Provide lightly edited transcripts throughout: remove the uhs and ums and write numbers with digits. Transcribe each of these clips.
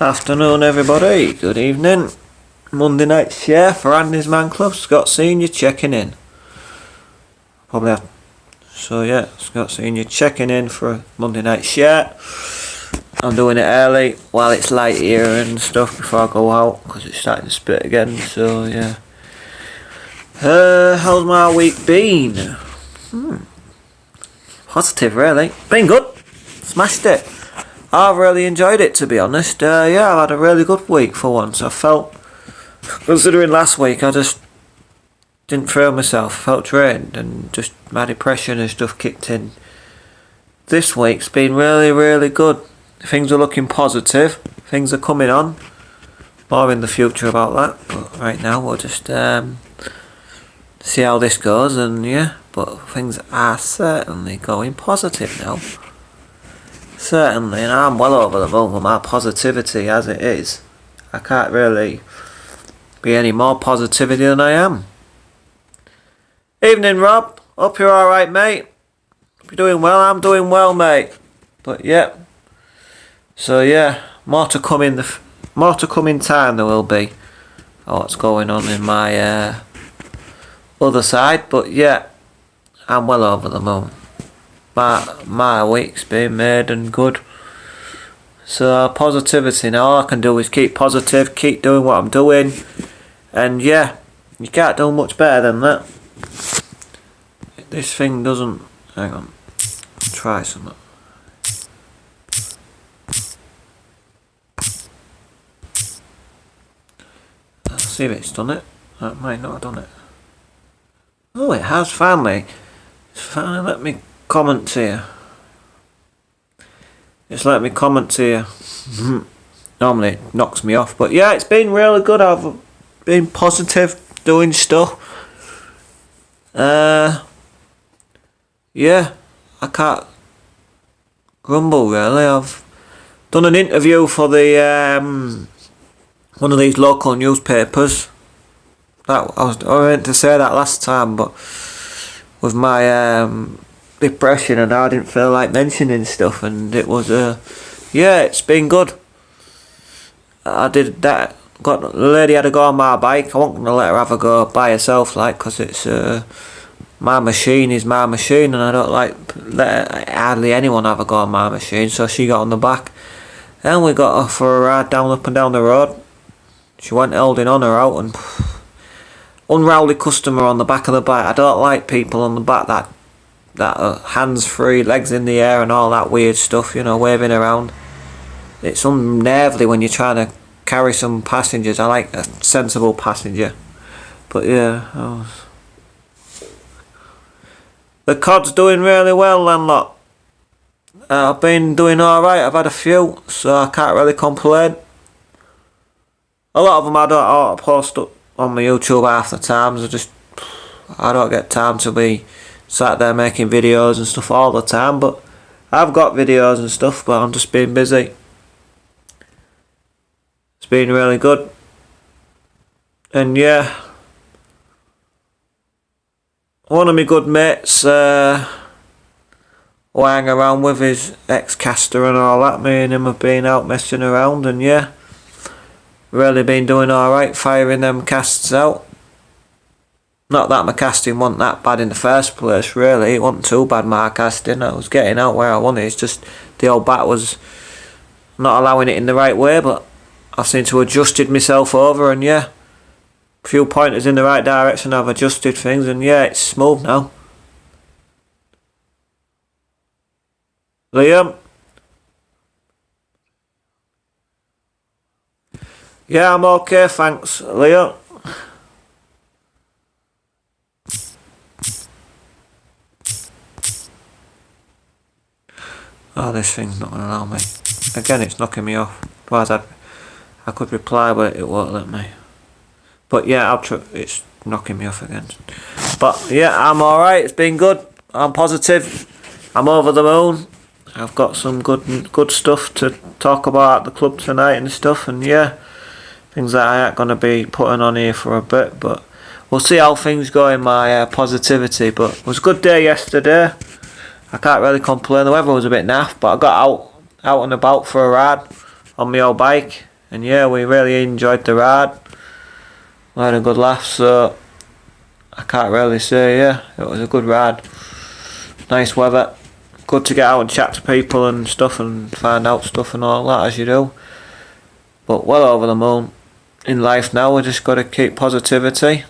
Afternoon everybody, good evening. Monday night share for Andy's Man Club. Scott Senior checking in. Probably have. So yeah, Scott Senior checking in for a Monday night share. I'm doing it early while it's light here and stuff before I go out because it's starting to spit again. So yeah. How's my week been? Positive really. Been good. Smashed it. I've really enjoyed it, to be honest. Yeah, I've had a really good week for once. I felt, considering last week, I just didn't feel myself. Felt drained and just my depression and stuff kicked in. This week's been really, really good. Things are looking positive. Things are coming on. More in the future about that. But right now we'll just see how this goes. And yeah, but things are certainly going positive now. Certainly, and I'm well over the moon with my positivity as it is. I can't really be any more positivity than I am. Evening, Rob. Hope you're alright, mate. Hope you're doing well. I'm doing well, mate. But yeah. So yeah, more to come in time there will be. What's going on in my other side, but yeah, I'm well over the moon. My week's been made and good. So positivity now, all I can do is keep positive, keep doing what I'm doing, and yeah, you can't do much better than that. This thing doesn't, hang on, I'll try something. Let's see if it's done it. That might not have done it. Oh, it has finally. It's finally let me comment to you. Just let me comment to you. Normally it knocks me off, but yeah, it's been really good. I've been positive, doing stuff. Yeah, I can't grumble really. I've done an interview for the one of these local newspapers. I meant to say that last time, but with my depression and I didn't feel like mentioning stuff, and it was yeah, it's been good. I did that. The lady had a go on my bike. I wasn't gonna let her have a go by herself, like, because it's my machine is my machine, and I don't like let hardly anyone have a go on my machine. So she got on the back, and we got her for a ride up and down the road. She went holding on her out, and unrowdy customer on the back of the bike. I don't like people on the back that are hands free, legs in the air and all that weird stuff, you know, waving around. It's unnervely when you're trying to carry some passengers. I like a sensible passenger. But yeah, the cod's doing really well, landlord. I've been doing alright. I've had a few, so I can't really complain. A lot of them I don't auto-post up on my YouTube half the times. I don't get time to be sat there making videos and stuff all the time, but I've got videos and stuff, but I'm just being busy. It's been really good. And yeah, one of my good mates who I hang around with is ex-caster and all that. Me and him have been out messing around, and yeah, really been doing alright, firing them casts out. Not that my casting wasn't that bad in the first place, really. It wasn't too bad, my casting. I was getting out where I wanted. It's just the old bat was not allowing it in the right way, but I seem to have adjusted myself over, and yeah, a few pointers in the right direction. I've adjusted things, and yeah, it's smooth now. Liam? Yeah, I'm okay, thanks, Liam. Oh, this thing's not going to allow me. Again, it's knocking me off. Otherwise, I could reply, but it won't let me. But yeah, it's knocking me off again. But yeah, I'm alright. It's been good. I'm positive. I'm over the moon. I've got some good stuff to talk about at the club tonight and stuff. And yeah, things that I ain't going to be putting on here for a bit. But we'll see how things go in my positivity. But it was a good day yesterday. I can't really complain. The weather was a bit naff, but I got out and about for a ride on my old bike. And yeah, we really enjoyed the ride. We had a good laugh, so I can't really say, yeah, it was a good ride. Nice weather. Good to get out and chat to people and stuff and find out stuff and all that, as you do. But well over the moon. In life now, we just got to keep positivity.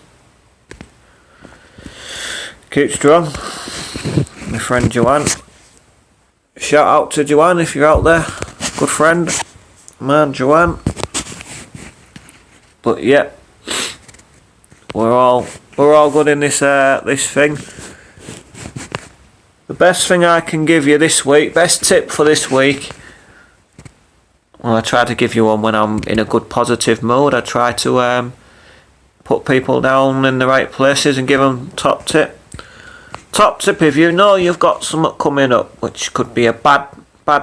Keep strong. My friend Joanne. Shout out to Joanne if you're out there. Good friend. Man, Joanne. But yeah, we're all good in this thing. The best thing I can give you this week, best tip for this week. Well, I try to give you one when I'm in a good positive mood. I try to put people down in the right places and give them top tip. Top tip: if you know you've got something coming up, which could be a bad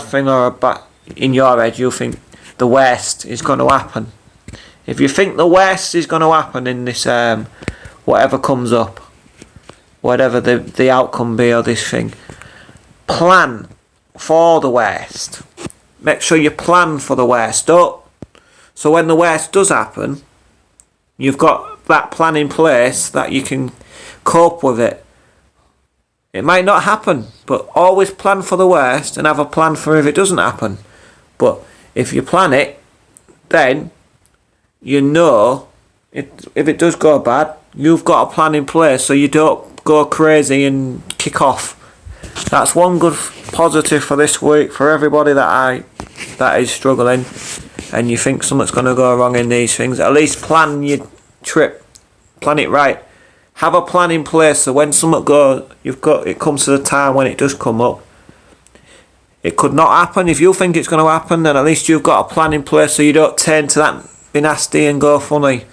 thing or a bad, in your head you think the worst is going to happen. If you think the worst is going to happen in this whatever comes up, whatever the outcome be of this thing, plan for the worst. Make sure you plan for the worst. So when the worst does happen, you've got that plan in place that you can cope with it. It might not happen, but always plan for the worst and have a plan for if it doesn't happen. But if you plan it, then you know if it does go bad, you've got a plan in place so you don't go crazy and kick off. That's one good positive for this week for everybody that is struggling and you think something's going to go wrong in these things. At least plan your trip, plan it right. Have a plan in place so when something goes, it comes to the time when it does come up. It could not happen. If you think it's going to happen, then at least you've got a plan in place so you don't turn to that, be nasty and go funny.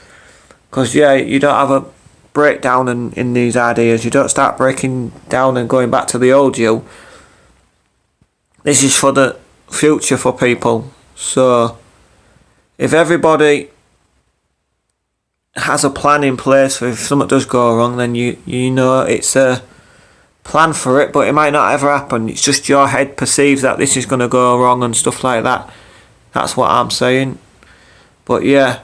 Because yeah, you don't have a breakdown in these ideas. You don't start breaking down and going back to the old you. This is for the future for people. So if everybody has a plan in place for if something does go wrong, then you know it's a plan for it, but it might not ever happen. It's just your head perceives that this is going to go wrong and stuff like that. That's what I'm saying. But yeah,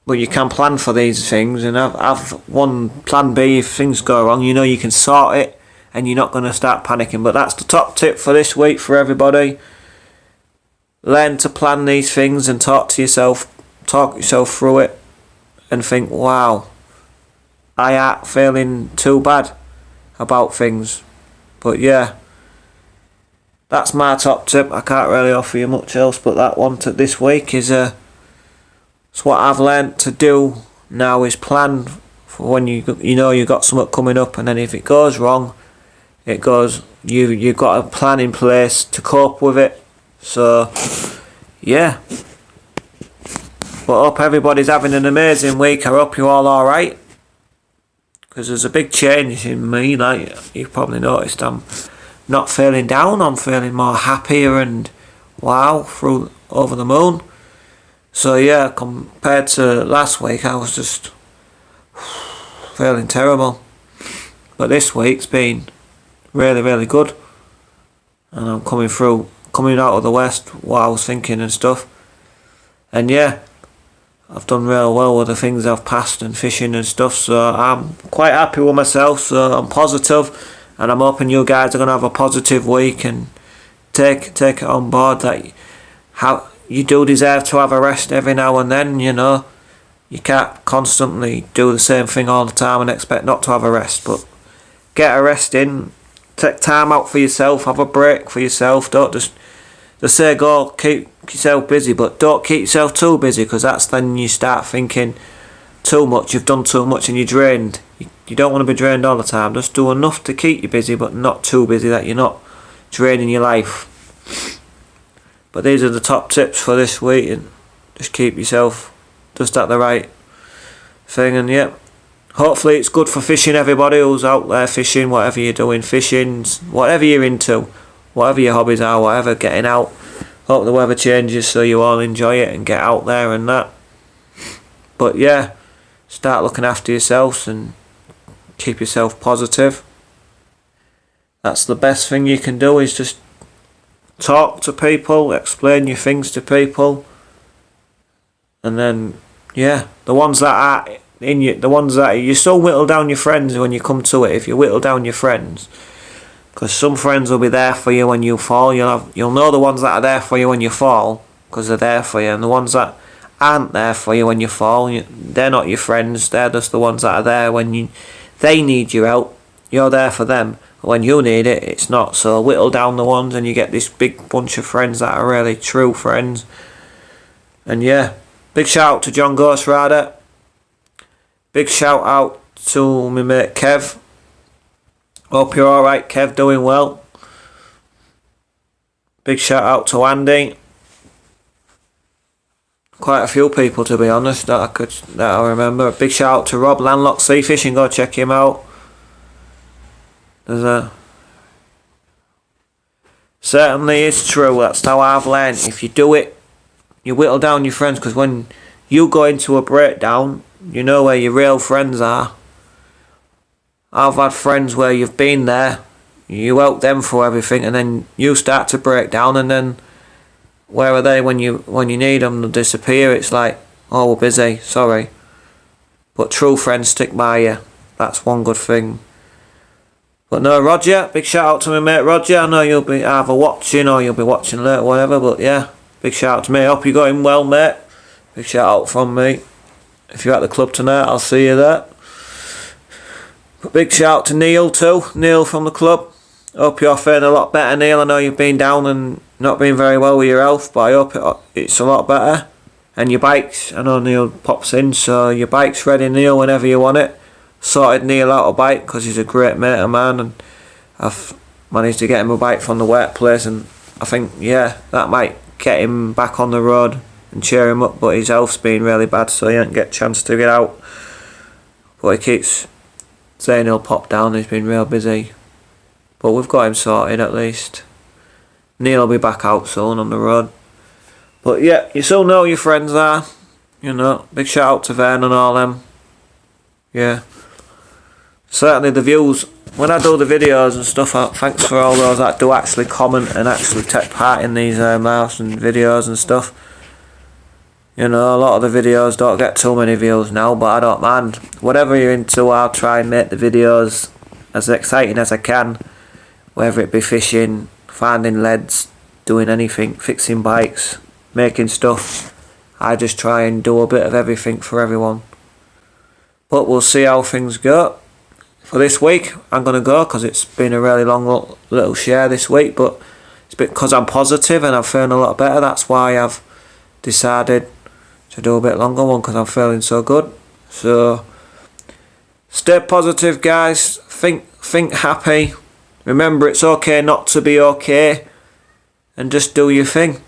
but you can plan for these things and have one plan B if things go wrong. You know you can sort it and you're not going to start panicking. But that's the top tip for this week for everybody. Learn to plan these things and talk yourself through it and think, wow, I ain't feeling too bad about things. But yeah, that's my top tip. I can't really offer you much else, but that one to this week is it's what I've learnt to do now, is plan for when you know you got something coming up, and then if it goes wrong, it goes. You've got a plan in place to cope with it. So yeah. But I hope everybody's having an amazing week. I hope you're all alright. Because there's a big change in me, like you've probably noticed. I'm not feeling down, I'm feeling more happier and wow, through over the moon. So yeah, compared to last week, I was just feeling terrible. But this week's been really, really good. And I'm coming out of the west, what I was thinking and stuff. And yeah, I've done real well with the things I've passed and fishing and stuff, so I'm quite happy with myself, so I'm positive, and I'm hoping you guys are going to have a positive week and take it on board that how you do deserve to have a rest every now and then. You know, you can't constantly do the same thing all the time and expect not to have a rest, but get a rest in, take time out for yourself, have a break for yourself. Don't just they say go keep yourself busy, but don't keep yourself too busy, because that's then you start thinking too much, you've done too much and you're drained. You don't want to be drained all the time. Just do enough to keep you busy, but not too busy that you're not draining your life. But these are the top tips for this week, and just keep yourself just at the right thing. And yeah, hopefully it's good for fishing, everybody who's out there fishing, whatever you're doing, fishing, whatever you're into, whatever your hobbies are, whatever, getting out. Hope the weather changes so you all enjoy it and get out there and that. But yeah, start looking after yourselves and keep yourself positive. That's the best thing you can do, is just talk to people, explain your things to people, And then, yeah, the ones that are in you, the ones that you so whittle down your friends when you come to it. If you whittle down your friends, because some friends will be there for you when you fall. You'll know the ones that are there for you when you fall, because they're there for you, and the ones that aren't there for you when you fall, they're not your friends. They're just the ones that are there when they need your help. You're there for them. When you need it, it's not. So whittle down the ones, and you get this big bunch of friends that are really true friends. And yeah, big shout out to John Ghost Rider. Big shout out to my mate Kev. Hope you're alright, Kev, doing well. Big shout out to Andy. Quite a few people, to be honest, that I remember. Big shout out to Rob, Landlocked Sea Fishing. Go check him out. Certainly is true. That's how I've learned. If you do it, you whittle down your friends, because when you go into a breakdown, you know where your real friends are. I've had friends where you've been there, you help them for everything, and then you start to break down, and then where are they when you need them? They'll disappear. It's like, oh, we're busy, sorry. But true friends stick by you. That's one good thing. But no, Roger, big shout out to my mate Roger. I know you'll be either watching or you'll be watching later, whatever. But yeah, big shout out to me. Hope you're going well, mate. Big shout out from me. If you're at the club tonight, I'll see you there. But big shout out to Neil too. Neil from the club. Hope you're feeling a lot better, Neil. I know you've been down and not been very well with your health, but I hope it's a lot better. And your bike's, I know Neil pops in, so your bike's ready, Neil, whenever you want it. Sorted Neil out a bike because he's a great mate of mine, and I've managed to get him a bike from the workplace, and I think, yeah, that might get him back on the road and cheer him up, but his health's been really bad, so he didn't get a chance to get out. But he keeps saying he'll pop down, he's been real busy. But we've got him sorted at least. Neil will be back out soon on the road. But yeah, you still know who your friends are. You know, big shout out to Vern and all them. Yeah. Certainly the views, when I do the videos and stuff, thanks for all those that do actually comment and actually take part in these lives and videos and stuff. You know, a lot of the videos don't get too many views now, but I don't mind. Whatever you're into, I'll try and make the videos as exciting as I can. Whether it be fishing, finding leads, doing anything, fixing bikes, making stuff. I just try and do a bit of everything for everyone. But we'll see how things go. For this week, I'm going to go because it's been a really long little share this week. But it's because I'm positive and I'm feeling a lot better. That's why I've decided to do a bit longer one, because I'm feeling so good. So stay positive, guys. Think happy. Remember, it's okay not to be okay, and just do your thing.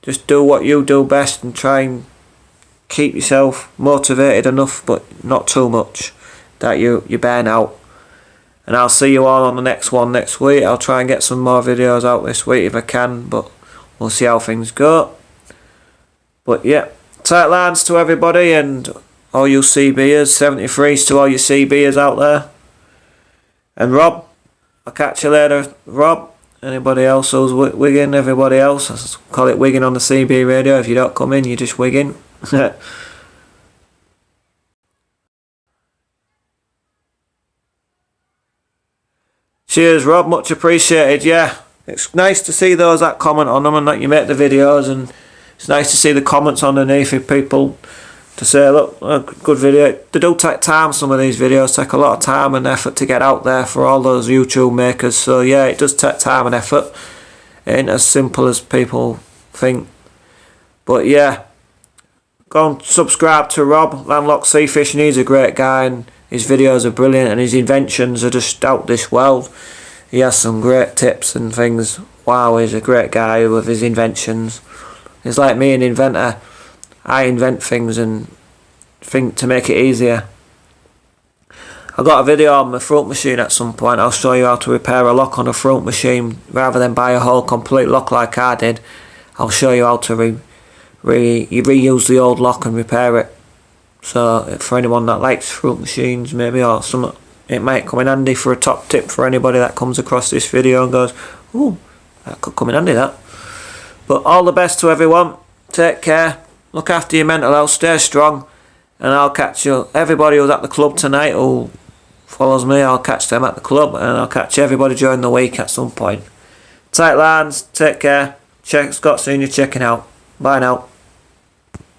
Just do what you do best and try and keep yourself motivated enough, but not too much that you burn out. And I'll see you all on the next one next week. I'll try and get some more videos out this week if I can, but we'll see how things go. But yeah, tight lines to everybody, and all you CBers, 73s to all you CBers out there. And Rob, I'll catch you later, Rob. Anybody else who's wigging, everybody else, I call it wigging on the CB radio. If you don't come in, you're just wigging. Cheers, Rob, much appreciated. Yeah, it's nice to see those that comment on them and that you make the videos, and it's nice to see the comments underneath if people to say, look, a good video. They do take time, some of these videos take a lot of time and effort to get out there for all those YouTube makers, so yeah, it does take time and effort. It ain't as simple as people think. But yeah, go and subscribe to Rob, Landlocked Sea Fishing. He's a great guy and his videos are brilliant and his inventions are just out this world. He has some great tips and things. Wow, he's a great guy with his inventions. He's like me, an inventor. I invent things and think to make it easier. I got a video on my fruit machine at some point. I'll show you how to repair a lock on a fruit machine rather than buy a whole complete lock like I did. I'll show you how to reuse the old lock and repair it. So for anyone that likes fruit machines maybe, or something, it might come in handy for a top tip for anybody that comes across this video and goes, ooh, that could come in handy, that. But all the best to everyone. Take care. Look after your mental health. Stay strong. And I'll catch you. Everybody who's at the club tonight who follows me, I'll catch them at the club. And I'll catch everybody during the week at some point. Tight lines. Take care. Scott Senior checking out. Bye now.